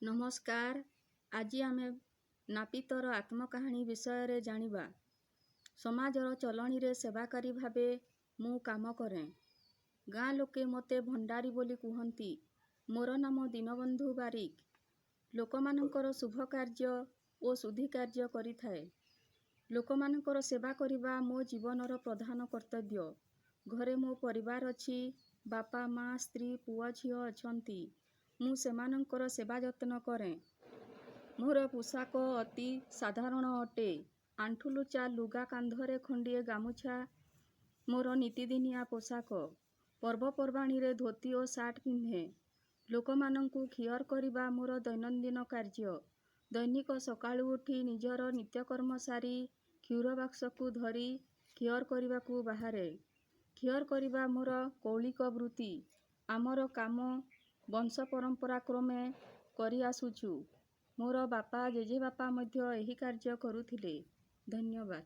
ନମସ୍କାର। ଆଜି ଆମେ ନାପିତର ଆତ୍ମକାହାଣୀ ବିଷୟରେ ଜାଣିବା। ସମାଜର ଚଳଣିରେ ସେବାକାରୀ ଭାବେ ମୁଁ କାମ କରେ। ଗାଁ ଲୋକେ ମୋତେ ଭଣ୍ଡାରୀ ବୋଲି କୁହନ୍ତି। ମୋର ନାମ ଦୀନବନ୍ଧୁ ବାରିକ। ଲୋକମାନଙ୍କର ଶୁଭ କାର୍ଯ୍ୟ ଓ ଶୁଦ୍ଧି କାର୍ଯ୍ୟ କରିଥାଏ। ଲୋକମାନଙ୍କର ସେବା କରିବା ମୋ ଜୀବନର ପ୍ରଧାନ କର୍ତ୍ତବ୍ୟ। ଘରେ ମୋ ପରିବାର ଅଛି। ବାପା, ମା, ସ୍ତ୍ରୀ, ପୁଅ, ଝିଅ ଅଛନ୍ତି। ମୁଁ ସେମାନଙ୍କର ସେବା ଯତ୍ନ କରେ। ମୋର ପୋଷାକ ଅତି ସାଧାରଣ ଅଟେ। ଆଣ୍ଠୁଲୁଚା ଲୁଗା, କାନ୍ଧରେ ଖଣ୍ଡିଏ ଗାମୁଛା ମୋର ନିତିଦିନିଆ ପୋଷାକ। ପର୍ବପର୍ବାଣୀରେ ଧୋତି ଓ ସାର୍ଟ ପିନ୍ଧେ। ଲୋକମାନଙ୍କୁ ଖିଅର କରିବା ମୋର ଦୈନନ୍ଦିନ କାର୍ଯ୍ୟ। ଦୈନିକ ସକାଳୁ ଉଠି ନିଜର ନିତ୍ୟକର୍ମ ସାରି କ୍ଷୀର ବାକ୍ସକୁ ଧରି ଖିଅର କରିବାକୁ ବାହାରେ। ଖିଅର କରିବା ମୋର କୌଳିକ ବୃତ୍ତି। ଆମର କାମ ବଂଶ ପରମ୍ପରା କ୍ରମେ କରି ଆସୁଛୁ। ମୋର ବାପା, ଜେଜେବାପା ମଧ୍ୟ ଏହି କାର୍ଯ୍ୟ କରୁଥିଲେ। ଧନ୍ୟବାଦ।